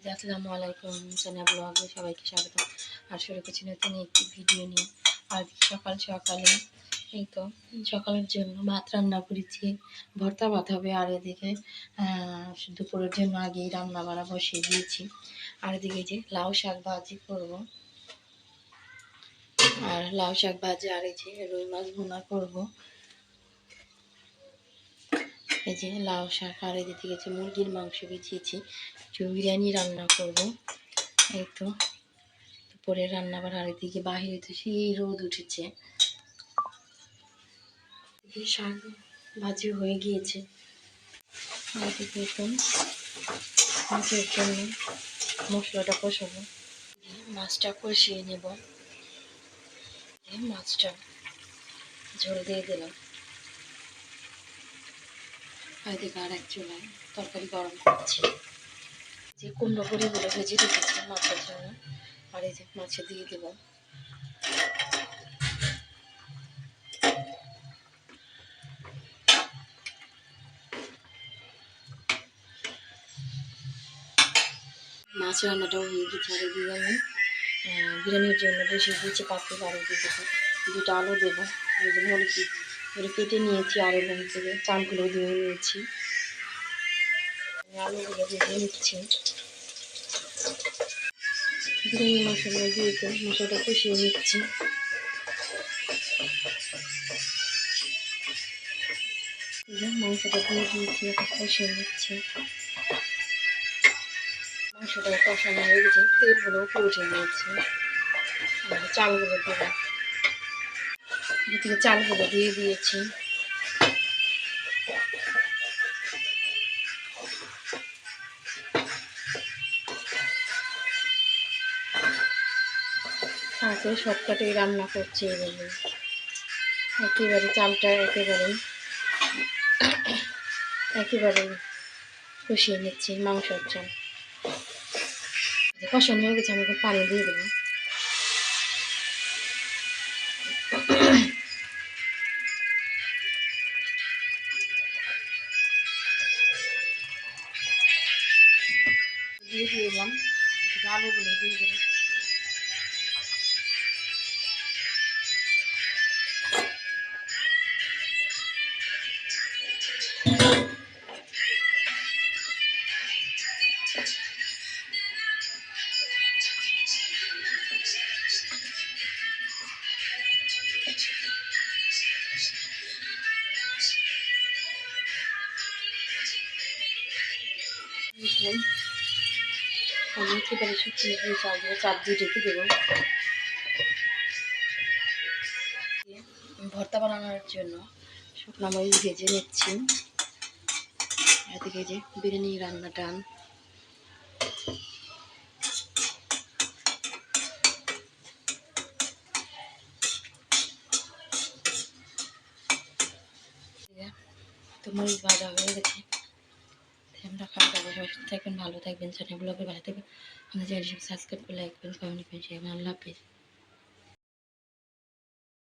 আসসালামু আলাইকুম, সানা ব্লগে সবাইকে স্বাগত। আর শুরু করছি নতুন একটি ভিডিও নিয়ে। আজ সকালে এই তো সকালের জন্য ভাত রান্না করেছি, ভর্তা ভাত হবে। আর এদিকে দুপুরের জন্য আগেই রান্না বাড়া বসিয়ে দিয়েছি। আর এদিকে যে লাউ শাক ভাজি করবো, আর লাউ শাক ভাজি আর এই যে রুই মাছ ভুনা করবো। এই যে লাউ শাক আর এদিকে যে মুরগির মাংস ভিজিয়েছি, বিরিয়ানি রান্না করব। এই তো দুপুরে রান্না বাড়া। আর এদিকে বাহিরে তো সেই রোদ উঠেছে। শাক ভাজি হয়ে গিয়েছে। আর এদিকে এখন মাছের জন্য মশলাটা কষাবো, মাছটা কষিয়ে নেব। মাছটা ঝোল দিয়ে দিলাম। আর এদিকে আর এক চুলায় তরকারি গরম করছি। যে কুমড়ো বড়িগুলো ভেজে রেখেছি মাছের জন্য, আর এই যে মাছে দিয়ে দেব। মাছ রান্নাটাও হয়ে গেছে। আর এদিকে আমি বিরিয়ানির জন্য বসিয়ে দিয়েছি পাতলি। আর এদিকে দুটো আলু দেবো। এই জন্য মুরগি কেটে নিয়েছি, আর এর থেকে চালগুলো দিয়ে নিয়েছি। আলুগুলো ভেজে নিচ্ছি। বিরিয়ানি মশলা দিয়ে মশলাটা কষিয়ে নিচ্ছি। মাংসটা দিয়ে দিয়েছি, এখন কষিয়ে নিচ্ছি। মাংসটা কষানো হয়ে গেছে, তেলগুলো উপরে উঠে নিয়েছি। চালগুলো দেবো, এদিকে চালগুলো দিয়ে দিয়েছি। আগে শর্টকাটে রান্না করছি এভাবে, একেবারে চালটা একেবারে কষিয়ে নিচ্ছি। মাংসের চাল কষানো হয়ে গেছে, আমি এখন পানি দিয়ে দেবো। দিয়ে দিলাম আলুগুলো দিয়ে দেবো। আমি একেবারে শুকিয়ে দিয়ে চাপ দিয়ে রেখে দেবো। ভর্তা বানানোর জন্য শুকনো মরিচ ভেজে নিচ্ছি। এদিকে যে বিরিয়ানি রান্নাটা তো মরিচ ভাজা হয়ে গেছে। আমরা খাওয়া দাওয়া থাকবেন, ভালো থাকবেন, চ্যানেল ব্লগে ভালো থাকবেন। আমাদের চ্যানেল সাবস্ক্রাইব করে লাইক করবেন, কমেন্ট করবেন। আল্লাহ হাফেজ।